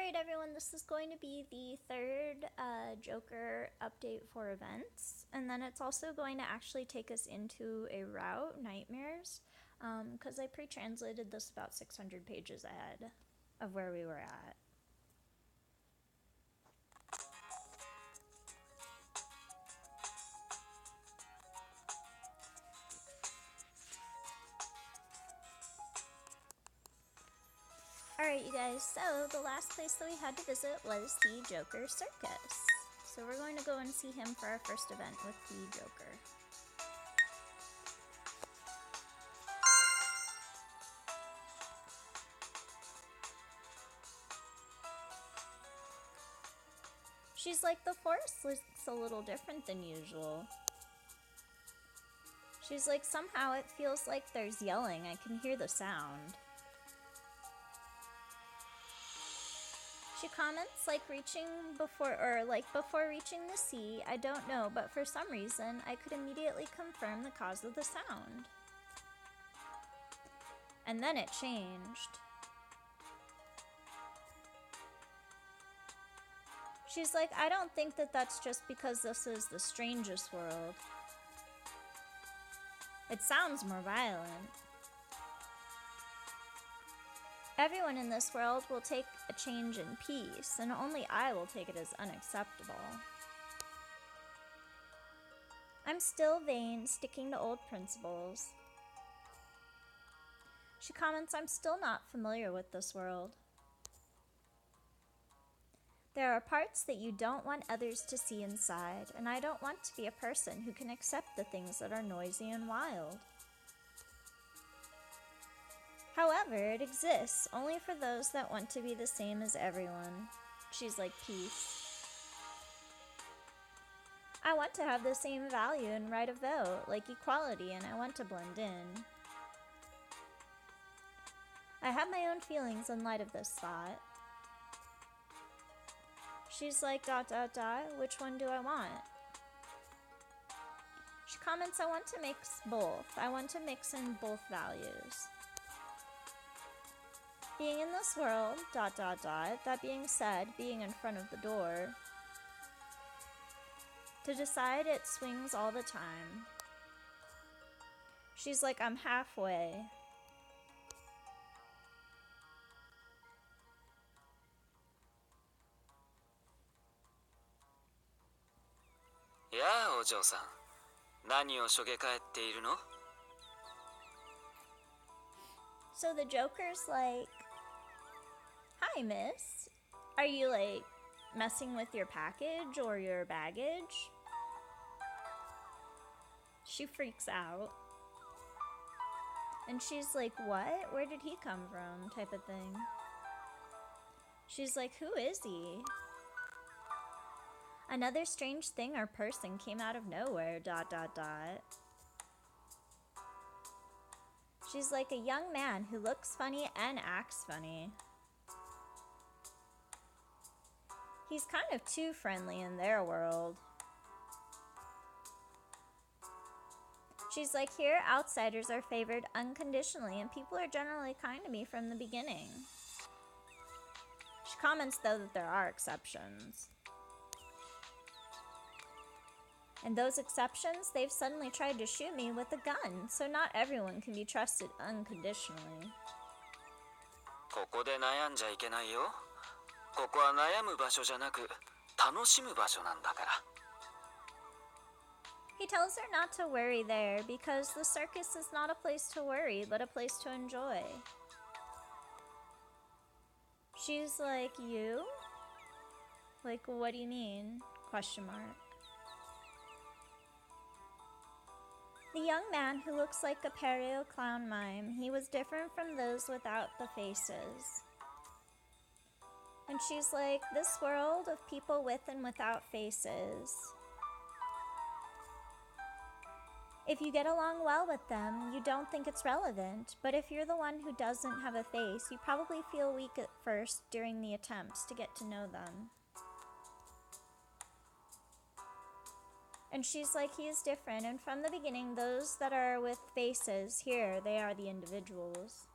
Alright everyone, this is going to be the third Joker update for events, and then it's also going to actually take us into a route, Nightmares, because I pre-translated this about 600 pages ahead of where we were at. Alright you guys, so the last place that we had to visit was the Joker Circus. So we're going to go and see him for our first event with the Joker. She's like, the forest looks a little different than usual. She's like, somehow it feels like there's yelling. I can hear the sound. She comments like before reaching the sea, I don't know, but for some reason I could immediately confirm the cause of the sound. And then it changed. She's like, I don't think that that's just because this is the strangest world. It sounds more violent. Everyone in this world will take a change in peace, and only I will take it as unacceptable. I'm still vain, sticking to old principles. She comments, I'm still not familiar with this world. There are parts that you don't want others to see inside, and I don't want to be a person who can accept the things that are noisy and wild. However, it exists only for those that want to be the same as everyone. She's like, peace. I want to have the same value and right of vote, like equality, and I want to blend in. I have my own feelings in light of this thought. She's like, ... which one do I want? She comments, I want to mix both. I want to mix in both values. Being in this world, ... that being said, being in front of the door. To decide, it swings all the time. She's like, I'm halfway. Yeah, Ojo-san. 何をしょげかえっているの? So the Joker's like, hi, miss. Are you, like, messing with your package or your baggage? She freaks out. And she's like, what? Where did he come from? Type of thing. She's like, who is he? Another strange thing or person came out of nowhere, ... She's like a young man who looks funny and acts funny. He's kind of too friendly in their world. She's like, here, outsiders are favored unconditionally, and people are generally kind to me from the beginning. She comments, though, that there are exceptions. And those exceptions, they've suddenly tried to shoot me with a gun, so not everyone can be trusted unconditionally. ここで悩んじゃいけないよ。ここは悩む場所じゃなく、楽しむ場所なんだから。 He tells her not to worry there, because the circus is not a place to worry, but a place to enjoy. She's like, you? Like, what do you mean? Question mark. The young man who looks like a Perio clown mime, he was different from those without the faces. And she's like, this world of people with and without faces. If you get along well with them, you don't think it's relevant, but if you're the one who doesn't have a face, you probably feel weak at first during the attempts to get to know them. And she's like, he is different, and from the beginning, those that are with faces, here, they are the individuals.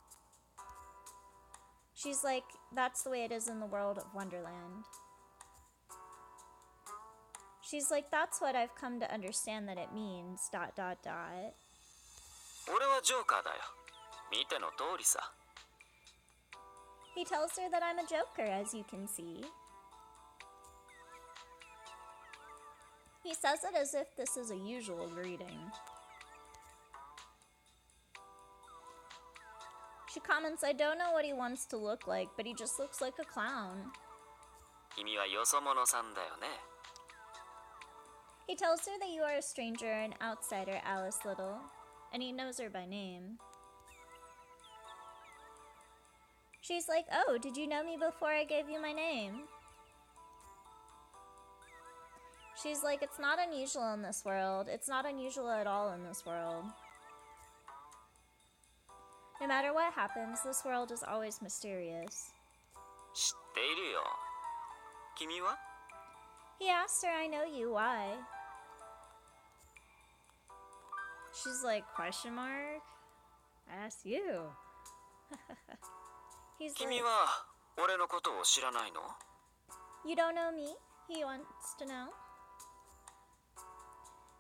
She's like, that's the way it is in the world of Wonderland. She's like, that's what I've come to understand that it means, ... 俺はジョーカーだよ。見ての通りさ。He tells her that I'm a joker, as you can see. He says it as if this is a usual greeting. She comments, I don't know what he wants to look like, but he just looks like a clown. 君はよそ者さんだよね。He tells her that you are a stranger, an outsider, Alice Little, and he knows her by name. She's like, oh, did you know me before I gave you my name? She's like, it's not unusual in this world. It's not unusual at all in this world. No matter what happens, this world is always mysterious. 知っているよ。君は? He asks her, I know you, why? She's like, question mark? I ask you. He's 君は俺のことを知らないの? You don't know me? He wants to know.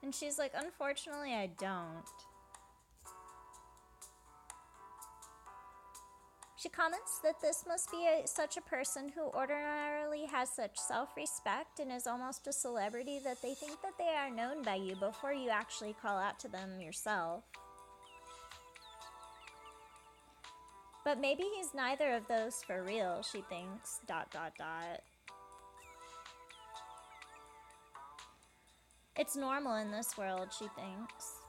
And she's like, unfortunately, I don't. She comments that this must be such a person who ordinarily has such self-respect and is almost a celebrity that they think that they are known by you before you actually call out to them yourself. But maybe he's neither of those for real, she thinks, ... It's normal in this world, she thinks.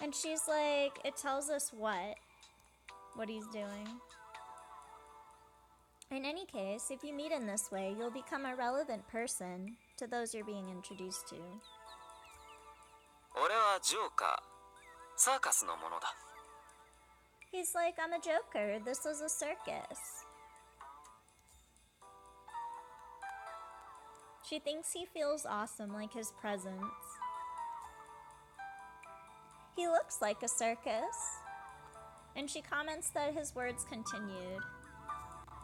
And she's like, it tells us what he's doing. In any case, if you meet in this way, you'll become a relevant person to those you're being introduced to. 俺はジョーカー、サーカスのものだ。He's like, I'm a joker. This is a circus. She thinks he feels awesome, like his presence. He looks like a circus. And she comments that his words continued.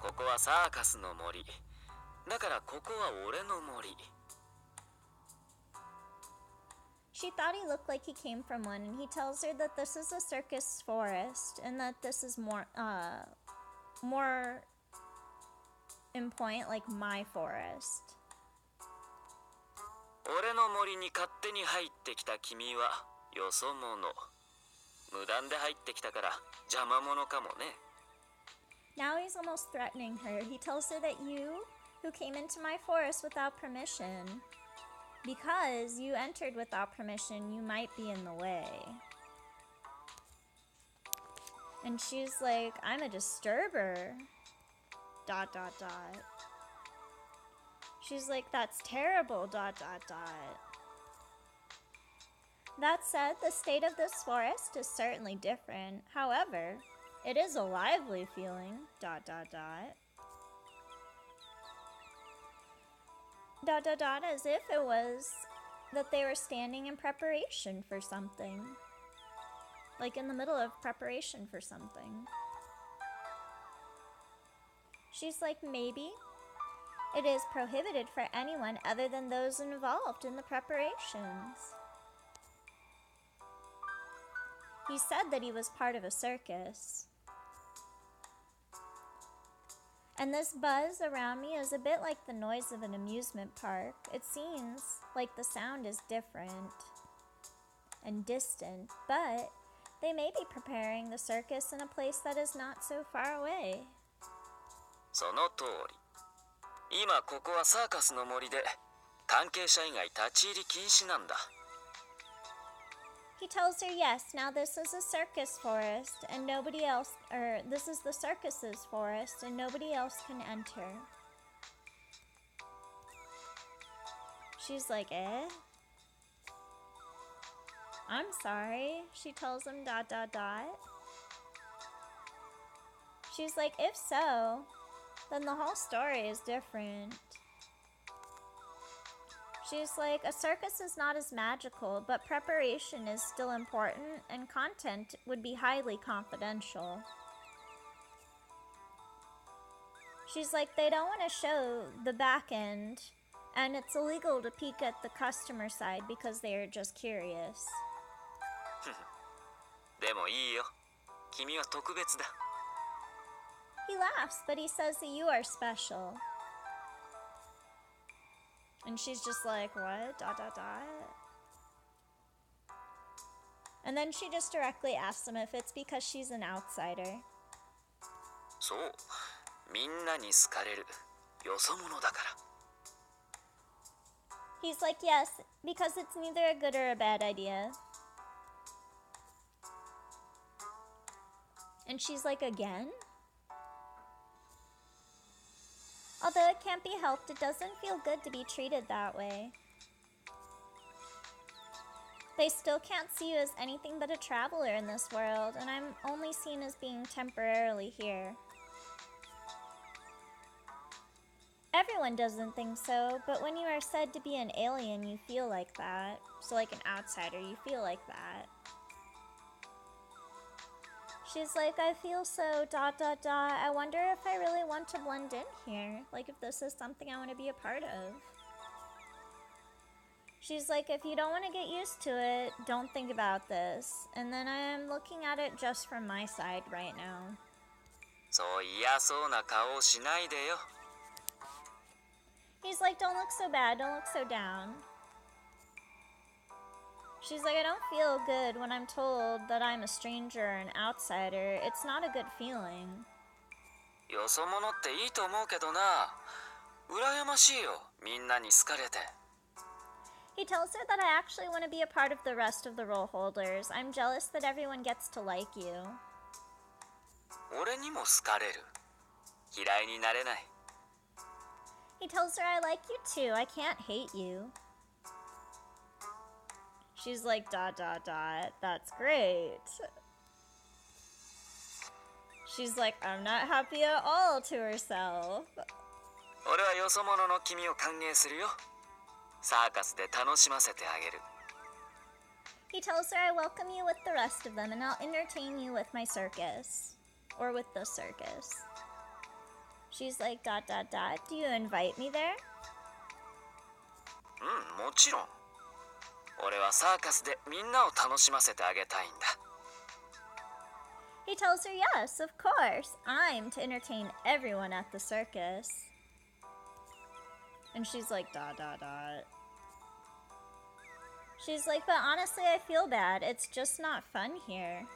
ここはサーカスの森。だからここは俺の森。She thought he looked like he came from one, and he tells her that this is a circus forest, and that this is more in point, like my forest. 俺の森に勝手に入ってきた君はよそ者。無断で入ってきたから邪魔者かもね。Now he's almost threatening her. He tells her that you, who came into my forest without permission, because you entered without permission, you might be in the way. And she's like, I'm a disturber. ... She's like, that's terrible. ... That said, the state of this forest is certainly different. However, it is a lively feeling. ... As if it was that they were standing in preparation for something. Like in the middle of preparation for something. She's like, maybe it is prohibited for anyone other than those involved in the preparations. He said that he was part of a circus. And this buzz around me is a bit like the noise of an amusement park. It seems like the sound is different and distant, but they may be preparing the circus in a place that is not so far away. その通り。今ここはサーカスの森で関係者以外立ち入り禁止なんだ。He tells her, yes, now this is a circus forest and nobody else, or this is the circus's forest and nobody else can enter. She's like, eh? I'm sorry, she tells him ... She's like, if so, then the whole story is different. She's like, a circus is not as magical, but preparation is still important, and content would be highly confidential. She's like, they don't want to show the back end, and it's illegal to peek at the customer side because they are just curious. でもいいよ。君は特別だ。 He laughs, but he says that you are special. And she's just like, what? ... And then she just directly asks him if it's because she's an outsider. そう。みんなに好かれる。よそ者だから。 He's like, yes, because it's neither a good or a bad idea. And she's like, again? Although it can't be helped, it doesn't feel good to be treated that way. They still can't see you as anything but a traveler in this world, and I'm only seen as being temporarily here. Everyone doesn't think so, but when you are said to be an alien, you feel like that. So like an outsider, you feel like that. She's like, I feel so ... I wonder if I really want to blend in here. Like if this is something I want to be a part of. She's like, if you don't want to get used to it, don't think about this. And then I am looking at it just from my side right now. そう嫌そうな顔をしないでよ。 He's like, don't look so bad, don't look so down. She's like, I don't feel good when I'm told that I'm a stranger or an outsider. It's not a good feeling. よそ者っていいと思うけどな。羨ましいよ。みんなに好かれて。 He tells her that I actually want to be a part of the rest of the role holders. I'm jealous that everyone gets to like you. 俺にも好かれる。嫌いになれない。 He tells her, I like you too. I can't hate you. She's like, ... That's great. She's like, I'm not happy at all to herself. 俺はよそ者の君を歓迎するよ。サーカスで楽しませてあげる。 He tells her, I welcome you with the rest of them, and I'll entertain you with my circus. Or with the circus. She's like, ... Do you invite me there? うん、もちろん。俺はサーカスでみんなを楽しませてあげたいんだ。 He tells her, yes, of course. I'm to entertain everyone at the circus. And she's like, ... She's like, but honestly, I feel bad. It's just not fun here.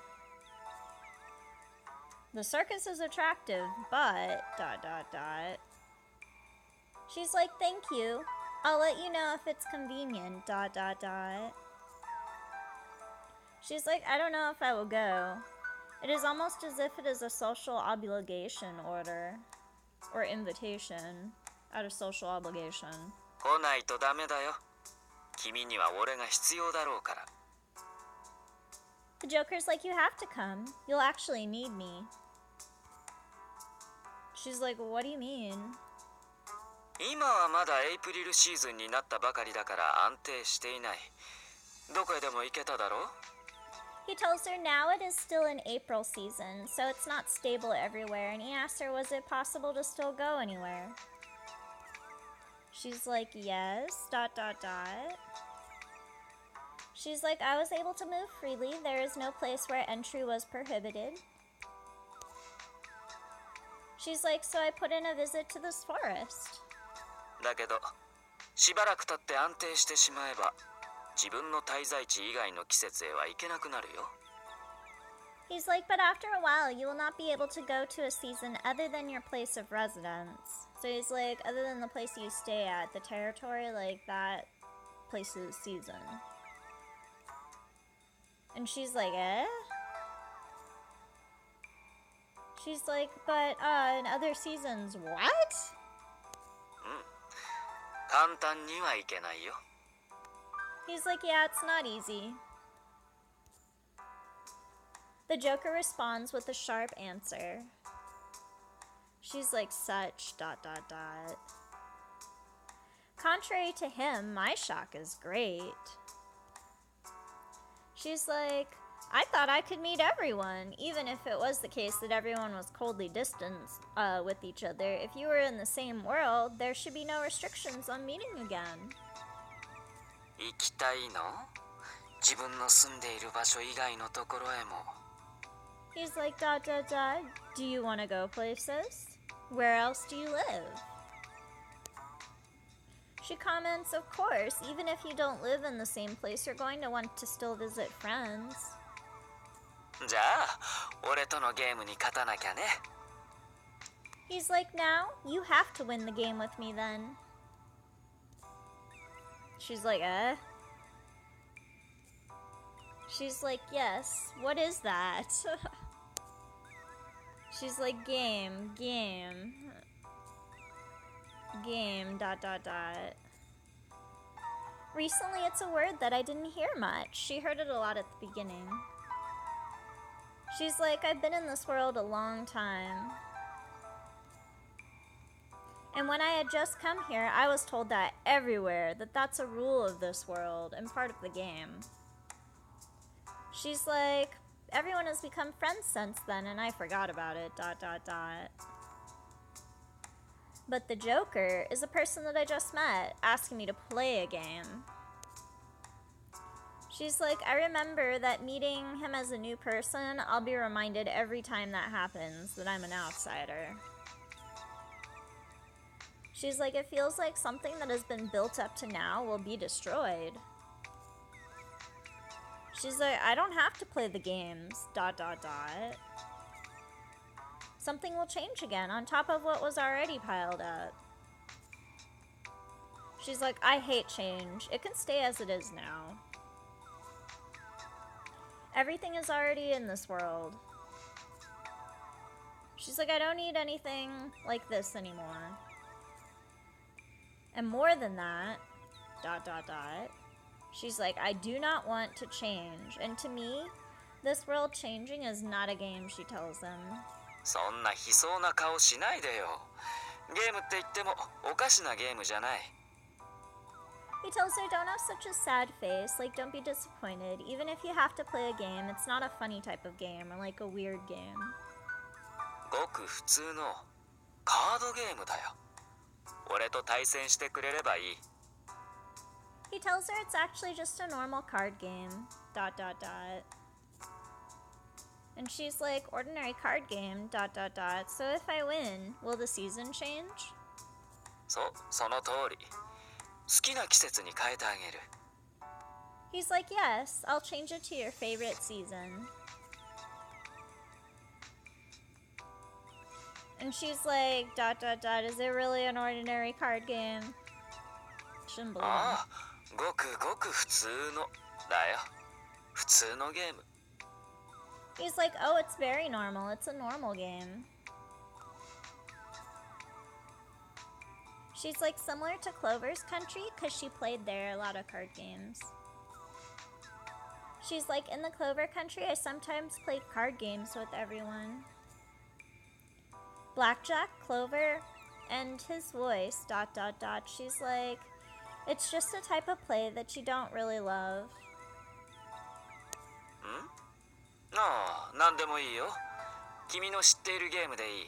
The circus is attractive, but ... She's like, thank you. I'll let you know if it's convenient, ... She's like, I don't know if I will go. It is almost as if it is a social obligation order. Or invitation. Out of social obligation. 来ないとダメだよ。君には俺が必要だろうから。 The Joker's like, you have to come. You'll actually need me. She's like, what do you mean? 今はまだエイプリルシーズンになったばかりだから安定していない。どこへでも行けただろう? He tells her now it is still an April season, so it's not stable everywhere, and he asks her, was it possible to still go anywhere? She's like, yes, ... She's like, I was able to move freely. There is no place where entry was prohibited. She's like, so I put in a visit to this forest. だけど、しばらく経って安定してしまえば、自分の滞在地以外の季節へは行けなくなるよ。 He's like, but after a while, you will not be able to go to a season other than your place of residence. So he's like, other than the place you stay at, the territory, like that place's season. And she's like, eh? She's like, but, in other seasons, what? 簡単には行けないよ。 He's like, yeah, it's not easy. The Joker responds with a sharp answer. She's like, such ... Contrary to him, my shock is great. She's like, I thought I could meet everyone, even if it was the case that everyone was coldly distanced with each other. If you were in the same world, there should be no restrictions on meeting again. 行きたいの?自分の住んでいる場所以外のところへも。He's like, do you want to go places? Where else do you live? She comments, of course, even if you don't live in the same place, you're going to want to still visit friends. じゃあ、俺とのゲームに勝たなきゃね。He's like, now, you have to win the game with me then. She's like, eh? She's like, yes, what is that? She's like, game, dot. Recently, it's a word that I didn't hear much. She heard it a lot at the beginning. She's like, I've been in this world a long time. And when I had just come here, I was told that everywhere, that's a rule of this world and part of the game. She's like, everyone has become friends since then, and I forgot about it, dot. But the Joker is a person that I just met, asking me to play a game. She's like, I remember that meeting him as a new person, I'll be reminded every time that happens that I'm an outsider. She's like, it feels like something that has been built up to now will be destroyed. She's like, I don't have to play the games, dot. Something will change again on top of what was already piled up. She's like, I hate change. It can stay as it is now. Everything is already in this world. She's like, I don't need anything like this anymore. And more than that, dot. She's like, I do not want to change. And to me, this world changing is not a game, she tells him. そんな悲壮な顔しないでよ。ゲームって言ってもおかしなゲームじゃない。He tells her, don't have such a sad face, like don't be disappointed. Even if you have to play a game, it's not a funny type of game or like a weird game. ごく普通のカードゲームだよ。俺と対戦してくれればいい。He tells her it's actually just a normal card game, dot. And she's like, ordinary card game, dot. So if I win, will the season change? その通り。好きな季節に変えてあげる。He's like, yes, I'll change it to your favorite season. And she's like, dot. Is it really an ordinary card game? Shouldn't believe it. ごくごく普通のだよ。普通のゲーム。He's like, oh, it's very normal. It's a normal game. She's like, similar to Clover's country, because she played there a lot of card games. She's like, in the Clover country, I sometimes played card games with everyone. Blackjack, Clover, and his voice, dot. She's like, it's just a type of play that you don't really love. ああ、なんでもいいよ。君の知っているゲームでいい。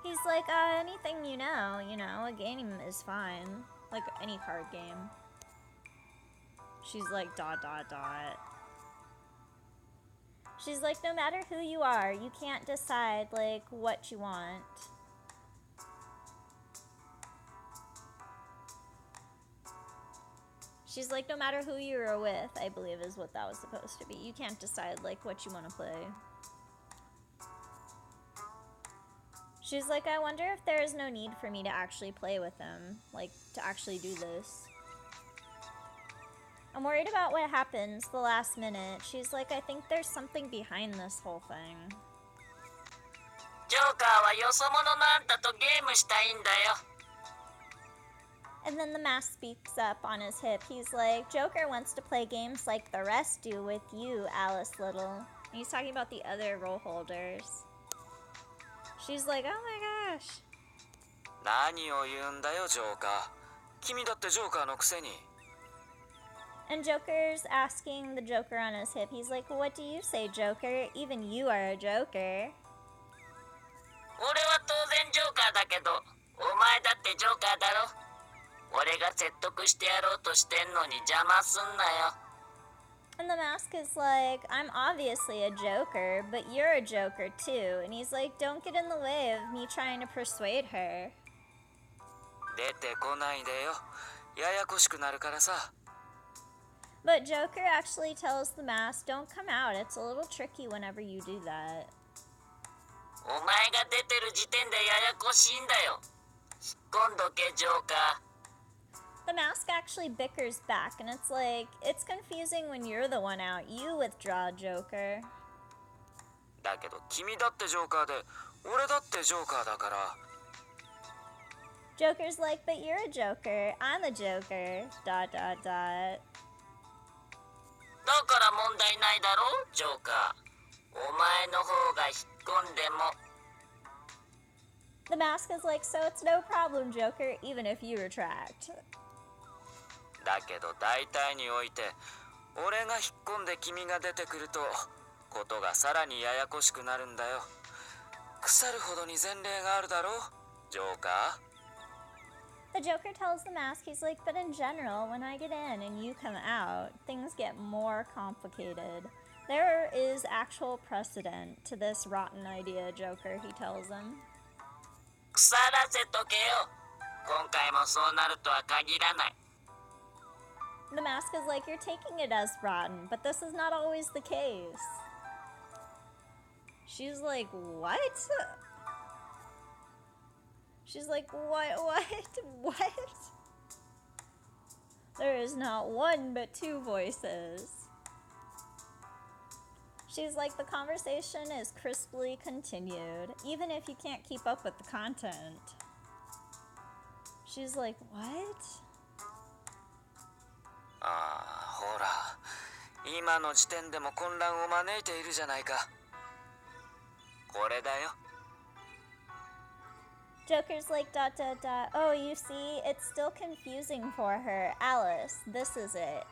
He's like, anything you know, a game is fine. Like any card game. She's like, dot. She's like, no matter who you are, you can't decide, like, what you want. She's like, no matter who you are with, I believe is what that was supposed to be. You can't decide, like, what you want to play. She's like, I wonder if there is no need for me to actually play with him. Like, to actually do this. I'm worried about what happens the last minute. She's like, I think there's something behind this whole thing. ジョーカーはよそ者のあんたとゲームしたいんだよ。And then the mask speaks up on his hip. He's like, Joker wants to play games like the rest do with you, Alice Little. And he's talking about the other role holders. She's like, oh my gosh. 何を言うんだよ、ジョーカー。君だってジョーカーのくせに。 And Joker's asking the Joker on his hip. He's like, what do you say, Joker? Even you are a Joker. 俺は当然ジョーカーだけど、お前だってジョーカーだろ。俺が説得してやろうとしてんのに邪魔すんなよ。 And the mask is like, I'm obviously a Joker, but you're a Joker too. And he's like, don't get in the way of me trying to persuade her. 出てこないでよ。ややこしくなるからさ。 But Joker actually tells the mask, don't come out. It's a little tricky whenever you do that. お前が出てる時点でややこしいんだよ。引っ込んどけジョーカー。 The mask actually bickers back, and it's like, it's confusing when you're the one out. You withdraw, Joker. だけど君だってジョーカーで、俺だってジョーカーだから。 Joker's like, but you're a Joker. I'm a Joker. Dot, dot, dot. だから問題ないだろ、ジョーカー。お前の方が引っ込んでも。 The mask is like, so it's no problem, Joker, even if you retract. だけど大体において、俺が引っ込んで君が出てくると、ことがさらにややこしくなるんだよ。腐るほどに前例があるだろ、ジョーカー。 The Joker tells the mask, he's like, but in general, when I get in and you come out, things get more complicated. There is actual precedent to this rotten idea, Joker, he tells him. 腐らせとけよ。今回もそうなるとは限らない。 The mask is like, you're taking it as rotten, but this is not always the case. She's like, what? She's like, what? There is not one but two voices. She's like, the conversation is crisply continued, even if you can't keep up with the content. She's like, what? ああ、ほら。今の時点でも混乱を招いているじゃないか。これだよ。 Joker's like, dot, dot, dot. Oh, you see, it's still confusing for her. Alice, this is it.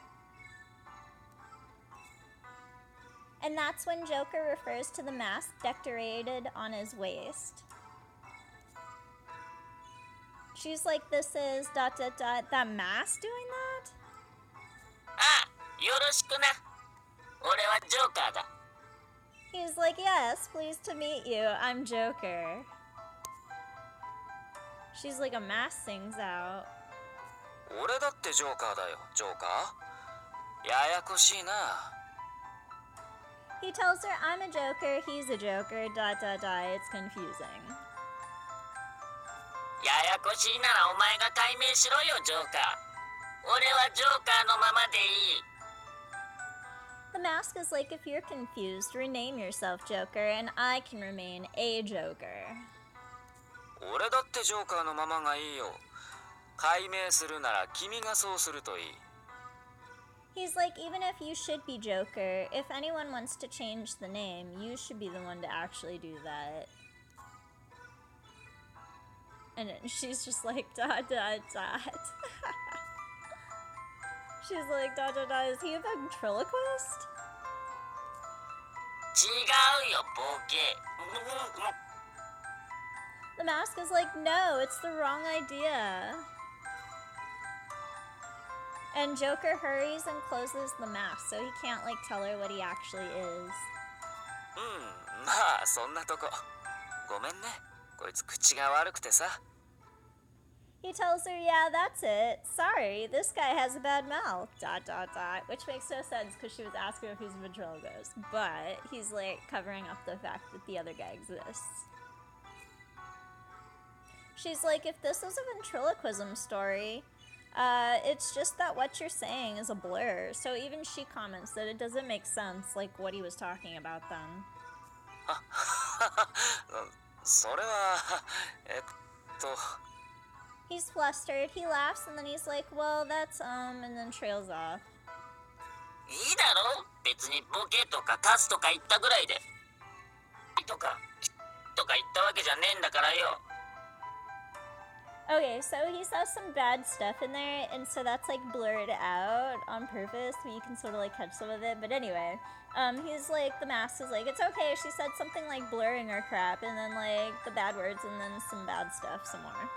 And that's when Joker refers to the mask decorated on his waist. She's like, this is dot, dot, dot. That mask doing that? ああ、よろしくな。俺はジョーカーだ。 He's like, yes, pleased to meet you. I'm Joker. She's like, a mask sings out. 俺だってジョーカーだよ、ジョーカー。ややこしいな。 He tells her, I'm a Joker, he's a Joker, dot, dot, dot. It's confusing. ややこしいならお前が解明しろよ、ジョーカー。俺はジョーカーのままでいい。 The mask is like, if you're confused, rename yourself Joker, and I can remain a Joker. 俺だってジョーカーのままがいいよ。解明するなら君がそうするといい。 He's like, even if you should be Joker, if anyone wants to change the name, you should be the one to actually do that. And she's just like, dot, dot, dot. She's like, dot, dot, dot. Is he a ventriloquist? 違うよ、ボケ。 The mask is like, no, it's the wrong idea. And Joker hurries and closes the mask, so he can't, like, tell her what he actually is. まあそんなとこ。ごめんね。こいつ口が悪くてさ。 He tells her, yeah, that's it. Sorry, this guy has a bad mouth. Dot, dot, dot. Which makes no sense because she was asking if he's a ventriloquist. But he's, like, covering up the fact that the other guy exists. She's like, if this is a ventriloquism story, it's just that what you're saying is a blur. So even she comments that it doesn't make sense, like, what he was talking about then. それは、He's flustered, he laughs, and then he's like, well, that's, and then trails off. いいだろ、別にボケとかカスとか言ったぐらいで。とか言ったわけじゃねえんだからよ。Okay, so he says some bad stuff in there, and so that's like blurred out on purpose, but you can sort of like catch some of it. But anyway, he's like, the mask is like, it's okay, she said something like blurring or crap, and then like the bad words, and then some bad stuff some more.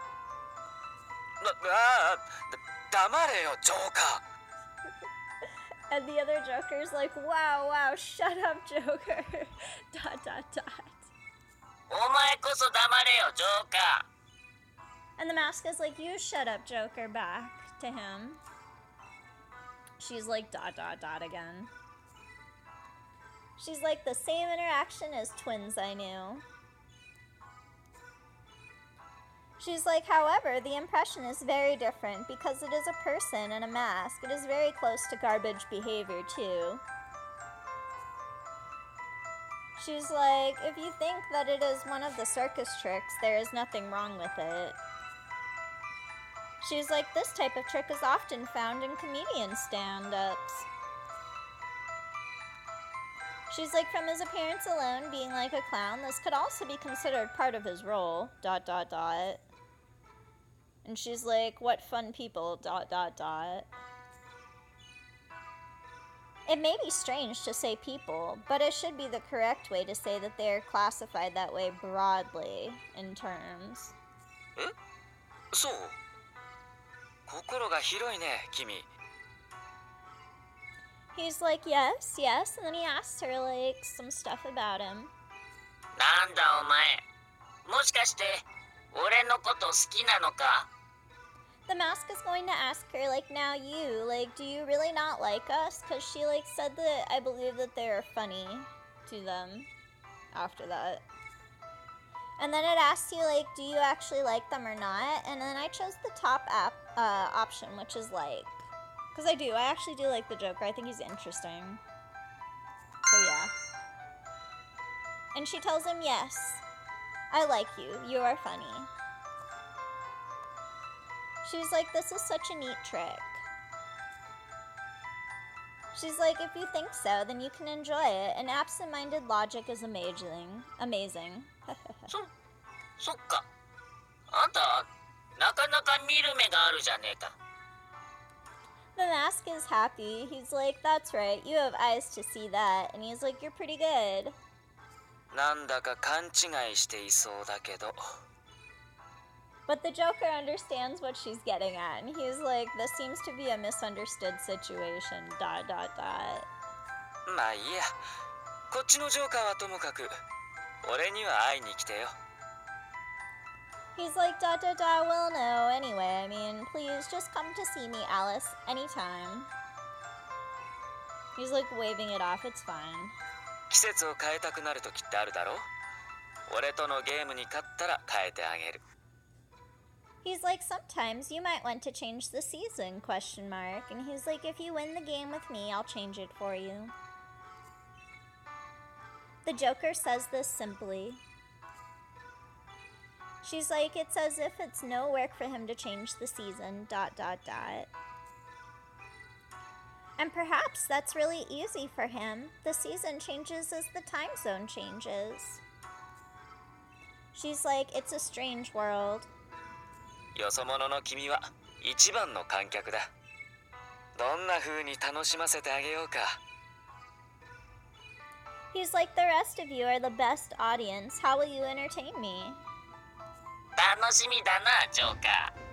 黙れよジョーカ And the other Joker's like, wow, shut up, Joker. ... お前こそ黙れよジョーカ And the mask is like, you shut up, Joker, back to him. She's like, ... again. She's like, the same interaction as twins I knew. She's like, however, the impression is very different because it is a person in a mask. It is very close to garbage behavior, too. She's like, if you think that it is one of the circus tricks, there is nothing wrong with it. She's like, this type of trick is often found in comedian stand-ups. She's like, from his appearance alone, being like a clown, this could also be considered part of his role, ... And she's like, what fun people, ... It may be strange to say people, but it should be the correct way to say that they are classified that way broadly in terms. えそう心が広いね君 He's like, yes, and then he asks her, like, some stuff about him. なんだお前もしかして俺のこと好きなのか The mask is going to ask her, like, now you, like, do you really not like us? Because she, like, said that I believe that they're funny to them after that. And then it asks you, like, do you actually like them or not? And then I chose the top option, which is like, because I actually do like the Joker. I think he's interesting. So yeah. And she tells him, yes, I like you. You are funny. She's like, this is such a neat trick. She's like, if you think so, then you can enjoy it. And absent-minded logic is amazing. そっかあんたなかなか見る目があるじゃねえか The mask is happy. He's like, that's right, you have eyes to see that. And he's like, you're pretty good. なんだか勘違いしていそうだけど But the Joker understands what she's getting at. And he's like, this seems to be a misunderstood situation, ... まあいいやこっちのジョーカーはともかく俺には会いに来てよ He's like, ... well, no, anyway, I mean, please just come to see me, Alice, anytime. He's like waving it off, it's fine. 季節を変えたくなる時ってあるだろ俺とのゲームに勝ったら変えてあげる He's like, sometimes you might want to change the season, ? And he's like, if you win the game with me, I'll change it for you. The Joker says this simply. She's like, it's as if it's no work for him to change the season, ... And perhaps that's really easy for him. The season changes as the time zone changes. She's like, it's a strange world. よそ者の君は一番の観客だどんな風に楽しませてあげようか He's like, the rest of you are the best audience. How will you entertain me? 楽しみだなジョーカー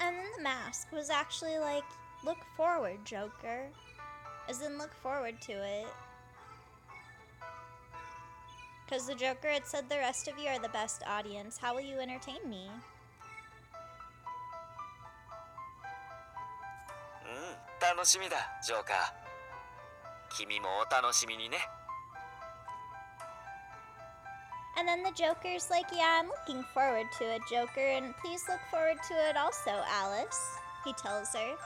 And then the mask was actually like, look forward, Joker. As in, look forward to it. Because the Joker had said the rest of you are the best audience. How will you entertain me? 楽しみだジョーカー君もお楽しみにね And then the Joker's like, yeah, I'm looking forward to it, Joker, and please look forward to it also, Alice, he tells her.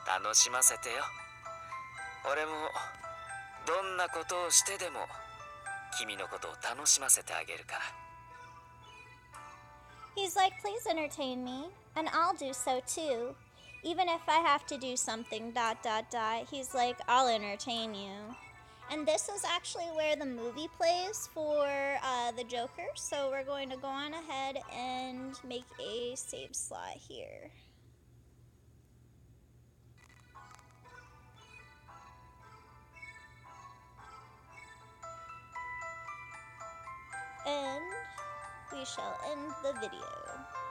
楽しませてよ俺もどんなことをしてでも君のことを楽しませてあげるから He's like, please entertain me, and I'll do so too. Even if I have to do something, ... He's like, I'll entertain you. And this is actually where the movie plays for the Joker, so we're going to go on ahead and make a save slot here. And we shall end the video.